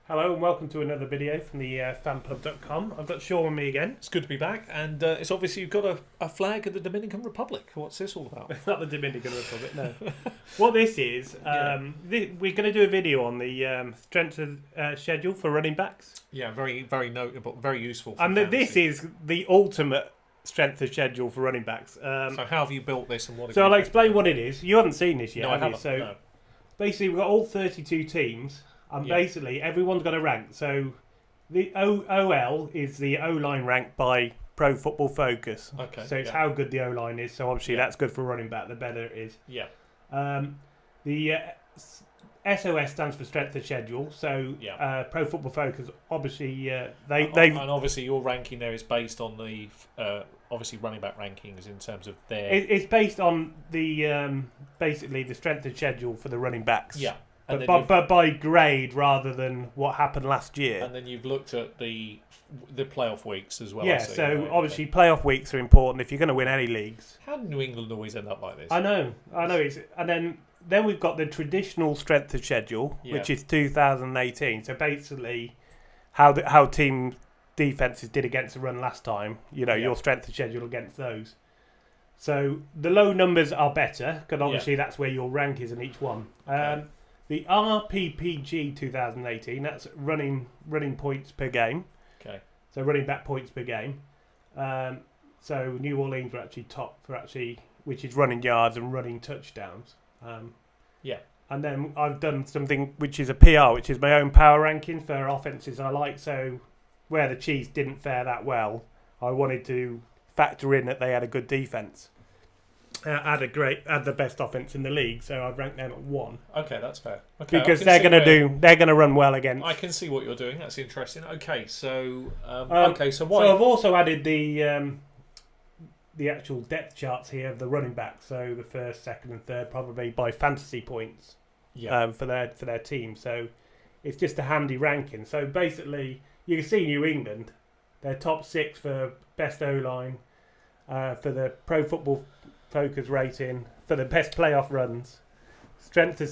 Hello and welcome to another video from the fanpub.com. I've got Sean with me again. It's good to be back, and it's obviously you've got a flag of the Dominican Republic. What's this all about? It's not the Dominican Republic, no. What this is, we're going to do a video on the strength of schedule for running backs. Yeah, very, very notable, very useful. For And this is the ultimate strength of schedule for running backs. So how have you built this and what? So I'll explain what it is. You haven't seen this yet, No, I have you? haven't. So No. basically, we've got all 32 teams, and basically everyone's got a rank. So the OL is the O-line rank by Pro Football Focus. Okay. So it's how good the O-line is. So obviously that's good for running back. The better it is. Yeah. The SOS stands for strength of schedule. So Pro Football Focus, obviously, they and obviously your ranking there is based on the obviously running back rankings in terms of their. It's based on the basically the strength of schedule for the running backs. Yeah. But by grade rather than what happened last year. And then you've looked at the playoff weeks as well. Yeah, so obviously playoff weeks are important if you're going to win any leagues. How do New England always end up like this? I know. And then we've got the traditional strength of schedule, which is 2018. So basically, how team defenses did against the run last time. Your strength of schedule against those. So the low numbers are better because obviously that's where your rank is in each one. The RPPG 2018, that's running points per game. Okay. So running back points per game. So New Orleans were actually top for which is running yards and running touchdowns. And then I've done something which is a PR, which is my own power ranking for offences I like. So where the Chiefs didn't fare that well, I wanted to factor in that they had a good defence. Had the best offense in the league, so I've ranked them at 1. Okay, that's fair. Okay, because they're going to run well against. I can see what you're doing. That's interesting. Okay, so so why? So I've also added the actual depth charts here of the running backs. So the first, second, and third, probably by fantasy points. For their team. So it's just a handy ranking. So basically, you can see New England, they're top 6 for best O-line, for the Pro Football Focus rating, for the best playoff runs, strength of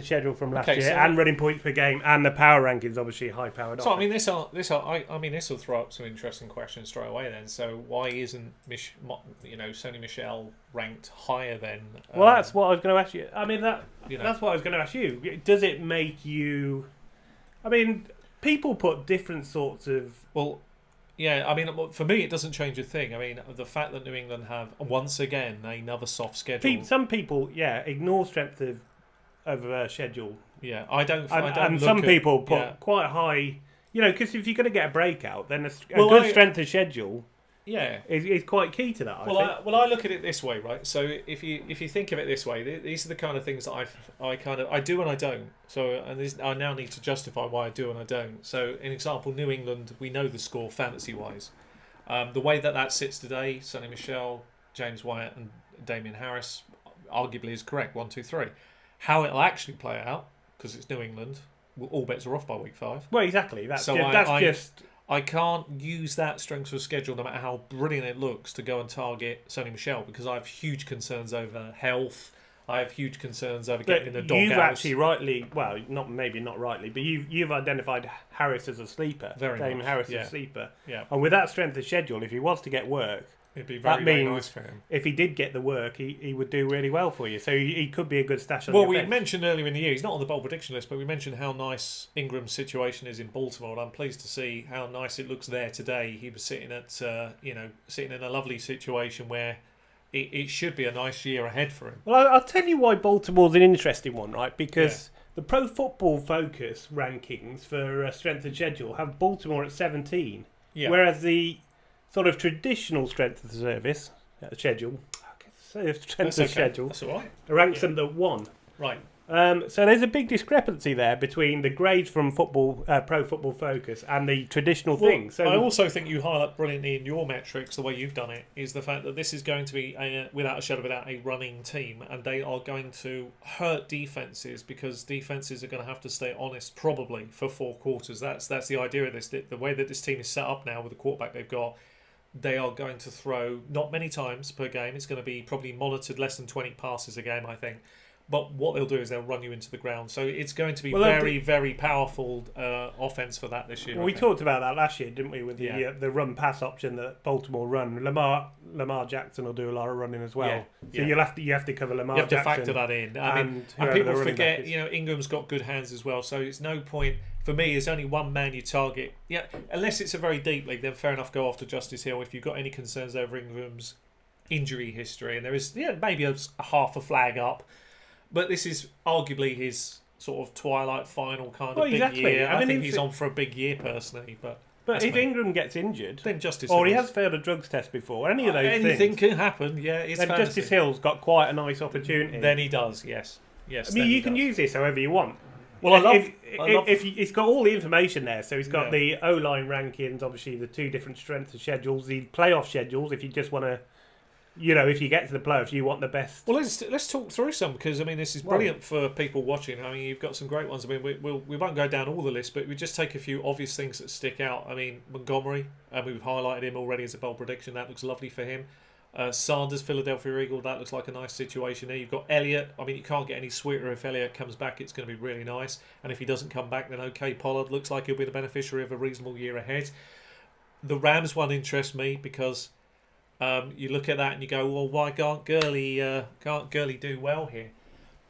schedule from last year, and running points per game, and the power rankings obviously high powered. So this will throw up some interesting questions straight away. Then, so why isn't Sony Michel ranked higher than? Well, that's what I was going to ask you. That's what I was going to ask you. Does it make you? People put different sorts of. Well. Yeah, for me, it doesn't change a thing. The fact that New England have, once again, another soft schedule. Some people, ignore strength of schedule. Yeah, I don't. And some people put quite high, because if you're going to get a breakout, then a good strength of schedule is quite key to that, I think. I look at it this way, right? So if you think of it this way, these are the kind of things that I do and I don't. So I now need to justify why I do and I don't. So an example, New England, we know the score fantasy-wise. The way that sits today, Sonny Michel, James White and Damian Harris, arguably is correct, 1, 2, 3. How it'll actually play out, because it's New England, all bets are off by week 5. Well, exactly. I can't use that strength of schedule, no matter how brilliant it looks, to go and target Sonny Michel because I have huge concerns over health. I have huge concerns over getting in the doghouse. You've actually rightly, well, not rightly, but you've identified Harris as a sleeper. Damon Harris as a sleeper. Yeah. And with that strength of schedule, if he was to get work, it'd be very nice for him. If he did get the work, he would do really well for you. So he could be a good stash on your bench. We mentioned earlier in the year, he's not on the bold prediction list, but we mentioned how nice Ingram's situation is in Baltimore, and I'm pleased to see how nice it looks there today. He was sitting in a lovely situation where it should be a nice year ahead for him. Well, I'll tell you why Baltimore's an interesting one, right? Because the Pro Football Focus rankings for strength of schedule have Baltimore at 17, whereas the sort of traditional strength of the service schedule, schedule, that's all right, ranks them at 1. Right. So there's a big discrepancy there between the grades from Pro Football Focus and the traditional thing. So I also think you highlight brilliantly in your metrics, the way you've done it, is the fact that this is going to be, without a running team, and they are going to hurt defences because defences are going to have to stay honest probably for 4 quarters. That's the idea of this. The way that this team is set up now with the quarterback they've got, they are going to throw not many times per game. It's going to be probably monitored less than 20 passes a game, I think. But what they'll do is they'll run you into the ground. So it's going to be very powerful offense for that this year. Well, we talked about that last year, didn't we, with the run pass option that Baltimore run. Lamar Jackson will do a lot of running as well. So you have to cover Lamar Jackson. You have to factor that in. And people forget, Ingram's got good hands as well. So it's no point for me. There's only one man you target. Yeah, unless it's a very deep league, then fair enough. Go after Justice Hill if you've got any concerns over Ingram's injury history, and there is maybe a half a flag up. But this is arguably his sort of twilight final kind of big year. I think he's on for a big year personally. But if Ingram gets injured, then Justice or he has failed a drugs test before, anything things can happen. Yeah, it's then fantasy. Justice Hill's got quite a nice opportunity. Then he does. Yes. I mean, you can use this however you want. Well, if he's got all the information there, so he's got the O-line rankings, obviously the 2 different strengths of schedules, the playoff schedules. If you just want to. If you get to the playoffs, you want the best. Well, let's talk through some, because I mean this is brilliant for people watching. I mean, you've got some great ones. I mean, we won't go down all the list, but we just take a few obvious things that stick out. I mean, Montgomery, we've highlighted him already as a bold prediction. That looks lovely for him. Sanders, Philadelphia Eagle, that looks like a nice situation there. You've got Elliott. I mean, you can't get any sweeter if Elliott comes back. It's going to be really nice. And if he doesn't come back, then okay, Pollard looks like he'll be the beneficiary of a reasonable year ahead. The Rams one interests me because. You look at that and you go, well, why can't Gurley do well here?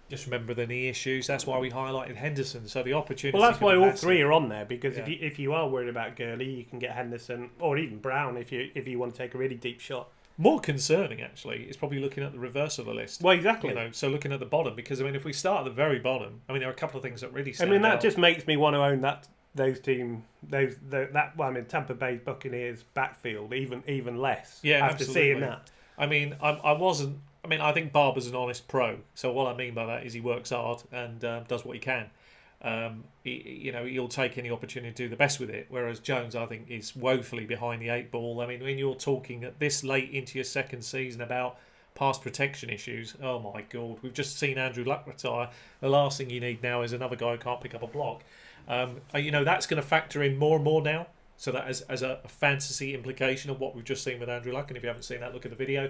Just remember the knee issues. That's why we highlighted Henderson. So the opportunity. Well, that's why all 3 are on there, because if you are worried about Gurley, you can get Henderson or even Brown if you want to take a really deep shot. More concerning, actually, is probably looking at the reverse of the list. Well, exactly. So looking at the bottom, because I mean, if we start at the very bottom, I mean, there are a couple of things that really stand out. That just makes me want to own Tampa Bay Buccaneers backfield even less. Yeah, after absolutely. seeing that. I mean, I think Barber's an honest pro. So what I mean by that is he works hard and does what he can. He'll take any opportunity to do the best with it. Whereas Jones, I think, is woefully behind the 8 ball. I mean, when you're talking at this late into your second season about pass protection issues, oh my God, we've just seen Andrew Luck retire. The last thing you need now is another guy who can't pick up a block. That's going to factor in more and more now. So that as a fantasy implication of what we've just seen with Andrew Luck. And if you haven't seen that, look at the video.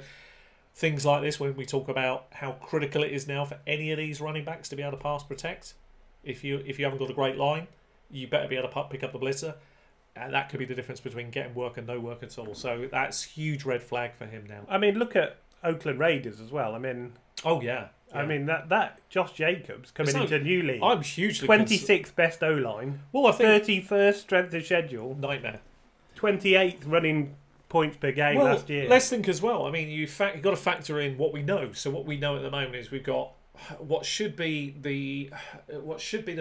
Things like this, when we talk about how critical it is now for any of these running backs to be able to pass protect. If you haven't got a great line, you better be able to pick up the blitzer. And that could be the difference between getting work and no work at all. So that's huge red flag for him now. I mean, look at Oakland Raiders as well. I mean... Oh, yeah. I mean, that Josh Jacobs coming into a new league. I'm hugely 26th best O-line. Well, I think 31st strength of schedule. Nightmare. 28th running points per game last year. Let's think as well. I mean, you've got to factor in what we know. So what we know at the moment is we've got what should be the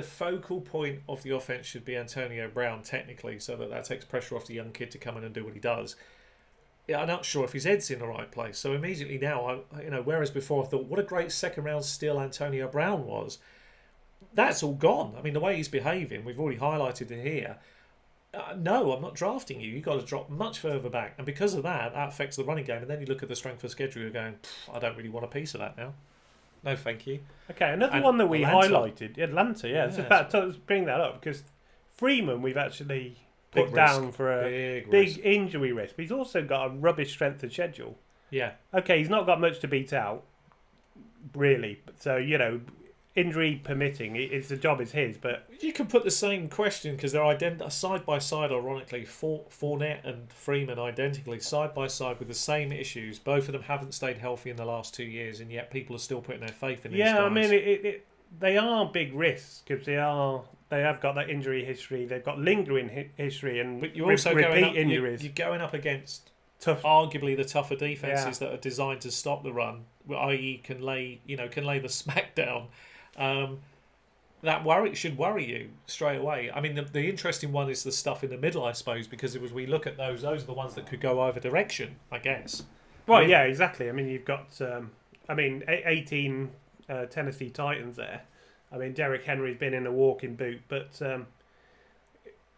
focal point of the offense should be Antonio Brown technically, so that takes pressure off the young kid to come in and do what he does. Yeah, I'm not sure if his head's in the right place. So immediately now, whereas before I thought, what a great second round steal Antonio Brown was, that's all gone. I mean, the way he's behaving, we've already highlighted it here. No, I'm not drafting you. You've got to drop much further back. And because of that affects the running game. And then you look at the strength of schedule, you're going, I don't really want a piece of that now. No, thank you. Okay, another one that we highlighted, Atlanta, yeah. It's about to bring that up, because Freeman we've actually... put down for a big injury risk. But he's also got a rubbish strength of schedule. Yeah. Okay, he's not got much to beat out, really. So, injury permitting, the job is his. But you can put the same question, because they're side by side, ironically, Fournette and Freeman identically, side by side with the same issues. Both of them haven't stayed healthy in the last 2 years, and yet people are still putting their faith in these guys. Yeah, I mean, they are big risks, because they have got that injury history. They've got lingering history and but you're also repeat injuries. You're going up against arguably the tougher defenses that are designed to stop the run, i.e., can lay the smack down. That should worry you straight away. I mean, the interesting one is the stuff in the middle, I suppose, because as we look at those are the ones that could go either direction, I guess. Well, yeah, exactly. I mean, you've got 18 Tennessee Titans there. I mean, Derrick Henry's been in a walking boot, but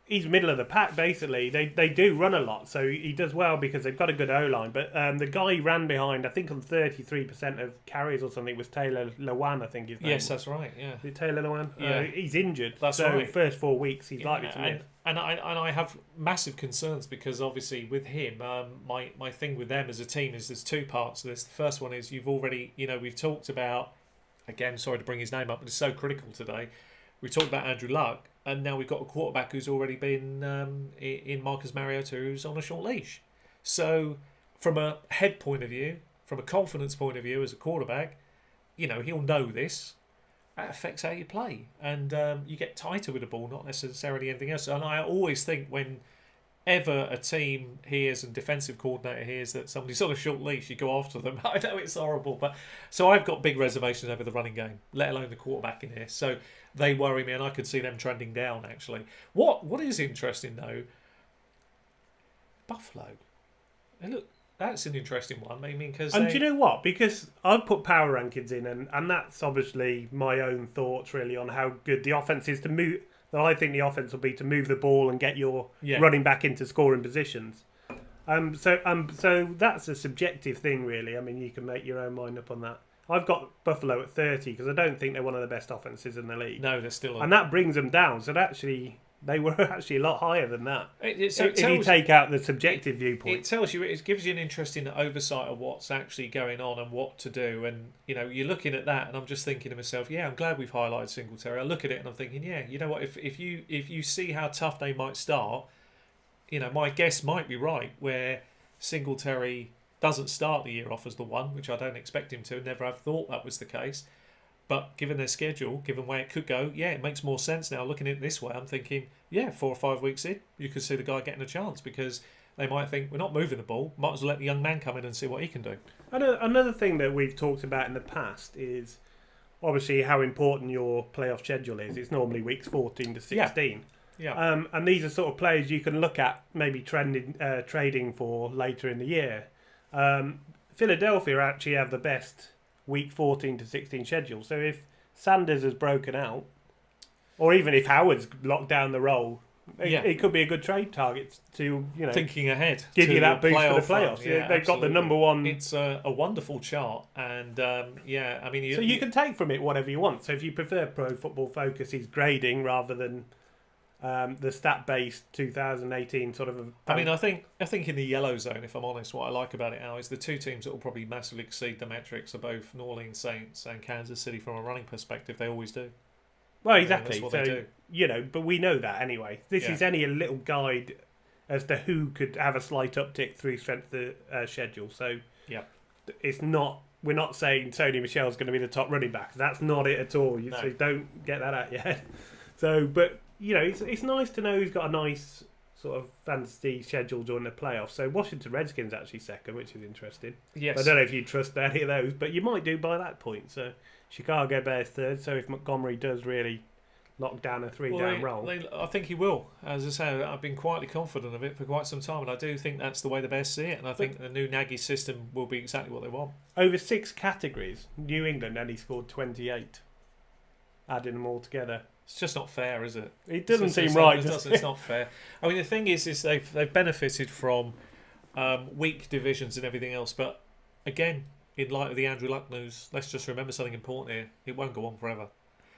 he's middle of the pack, basically. They do run a lot, so he does well because they've got a good O-line. But the guy he ran behind, I think on 33% of carries or something, was Taylor Lewan, I think his name. Yes, that's right, yeah. Is it Taylor Lewan? Yeah. He's injured. That's so right. First 4 weeks, he's likely to miss. And I have massive concerns because obviously with him, my thing with them as a team is there's 2 parts to this. The first one is you've already, we've talked about again, sorry to bring his name up, but it's so critical today. We talked about Andrew Luck, and now we've got a quarterback who's already been in Marcus Mariota, who's on a short leash. So, from a head point of view, from a confidence point of view as a quarterback, he'll know this. That affects how you play. And you get tighter with the ball, not necessarily anything else. And I always think whenever a team hears and defensive coordinator hears that somebody's on a short leash, you go after them. I know it's horrible, but so I've got big reservations over the running game, let alone the quarterback in here. So they worry me, and I could see them trending down, actually. What is interesting, though, Buffalo. And look, that's an interesting one. I mean, because do you know what? Because I've put power rankings in, and that's obviously my own thoughts really on how good the offense is to move. That I think the offense will be to move the ball and get your running back into scoring positions. So that's a subjective thing, really. I mean, you can make your own mind up on that. I've got Buffalo at 30 because I don't think they're one of the best offenses in the league. No, they're still, and that brings them down. So they were actually a lot higher than that. If you take out the subjective viewpoint, it gives you an interesting oversight of what's actually going on and what to do. And you're looking at that, and I'm just thinking to myself, I'm glad we've highlighted Singletary. I look at it and I'm thinking, you know what? If you see how tough they might start, my guess might be right, where Singletary doesn't start the year off as the one, which I don't expect him to. Never have thought that was the case. But given their schedule, given where it could go, it makes more sense now. Looking at it this way, I'm thinking, 4 or 5 weeks in, you could see the guy getting a chance because they might think, we're not moving the ball, might as well let the young man come in and see what he can do. Another thing that we've talked about in the past is obviously how important your playoff schedule is. It's normally weeks 14 to 16. Yeah. And these are sort of players you can look at maybe trading for later in the year. Philadelphia actually have the best week 14 to 16 schedule. So if Sanders has broken out, or even if Howard's locked down the role, it could be a good trade target to thinking ahead, give you that boost for the playoffs. Yeah, they've got the number one. It's a wonderful chart, and I mean, you can take from it whatever you want. So if you prefer Pro Football Focus's grading rather than the stat-based 2018 sort of. I mean, I think in the yellow zone, if I'm honest, what I like about it now is the two teams that will probably massively exceed the metrics are both New Orleans Saints and Kansas City from a running perspective. They always do. Well, exactly. That's what they do. But we know that anyway. This is only a little guide as to who could have a slight uptick through strength of schedule. So it's not. We're not saying Sony Michel's going to be the top running back. That's not it at all. No. So don't get that out yet. So, but. It's nice to know he's got a nice sort of fantasy schedule during the playoffs. So Washington Redskins actually second, which is interesting. Yes. I don't know if you trust any of those, but you might do by that point. So Chicago Bears third. So if Montgomery does really lock down a three-down roll, I think he will. As I say, I've been quietly confident of it for quite some time, and I do think that's the way the Bears see it. And I think the new Nagy system will be exactly what they want. Over 6 categories, New England only scored 28, adding them all together. It's just not fair, is it? It doesn't seem right. It's not fair. I mean, the thing is they've benefited from weak divisions and everything else. But again, in light of the Andrew Luck news, let's just remember something important here. It won't go on forever.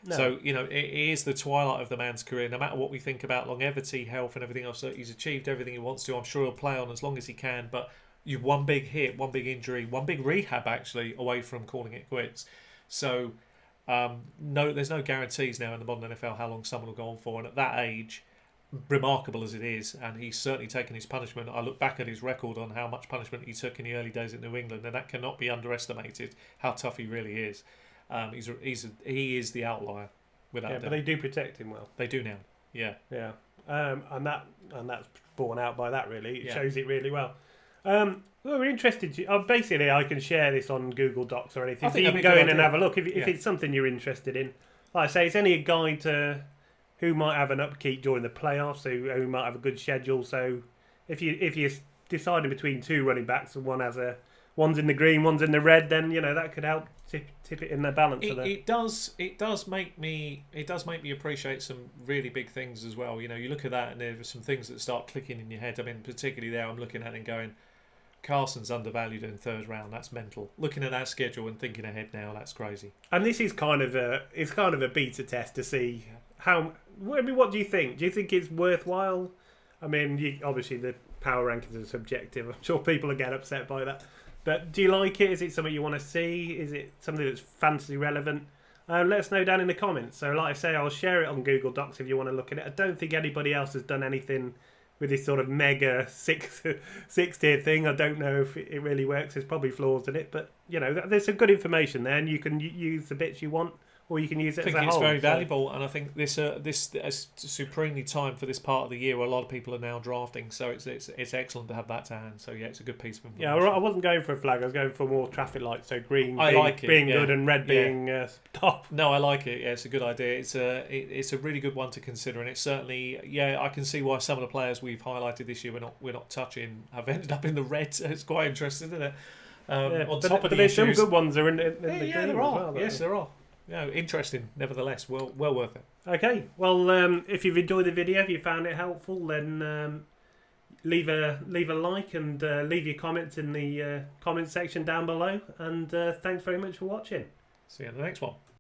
No. So, it is the twilight of the man's career. No matter what we think about longevity, health and everything else, he's achieved everything he wants to. I'm sure he'll play on as long as he can. But you've one big hit, one big injury, one big rehab, actually, away from calling it quits. So... no, there's no guarantees now in the modern NFL how long someone will go on for, and at that age, remarkable as it is, and he's certainly taken his punishment. I look back at his record on how much punishment he took in the early days at New England, and that cannot be underestimated. How tough he really is. He is the outlier, without doubt. But they do protect him well. They do now. Yeah. And that's borne out by that. Really, it shows it really well. Well, we're interested. Basically, I can share this on Google Docs or anything. So you can go in and have a look if it's something you're interested in. Like I say, it's only a guide to who might have an upkeep during the playoffs, who might have a good schedule. So if you're deciding between 2 running backs and one's in the green, one's in the red, then that could help tip it in the balance. It does make me appreciate some really big things as well. You look at that and there are some things that start clicking in your head. I mean, particularly there, I'm looking at it and going, Carson's undervalued in 3rd round. That's mental. Looking at that schedule and thinking ahead now, that's crazy. And this is kind of a beta test to see how. I mean, what do you think? Do you think it's worthwhile? I mean, obviously the power rankings are subjective. I'm sure people will get upset by that. But do you like it? Is it something you want to see? Is it something that's fantasy relevant? Let us know down in the comments. So like I say, I'll share it on Google Docs if you want to look at it. I don't think anybody else has done anything with this sort of mega six-tier thing. I don't know if it really works. There's probably flaws in it, but there's some good information there, and you can use the bits you want, or you can use it as a whole. I think it's very valuable, and I think this is supremely timed for this part of the year where a lot of people are now drafting. So it's excellent to have that to hand. So yeah, it's a good piece of information. Yeah, I wasn't going for a flag. I was going for more traffic lights. So green being good and red being top. No, I like it. Yeah, it's a good idea. It's a really good one to consider, and it's certainly I can see why some of the players we've highlighted this year we're not touching have ended up in the red. It's quite interesting, isn't it? On top of the issues, some good ones are in the green. There are. Yes, there are. Interesting, nevertheless. Well worth it. Okay, well, if you've enjoyed the video, if you found it helpful, then leave a like and leave your comments in the comment section down below. And thanks very much for watching. See you in the next one.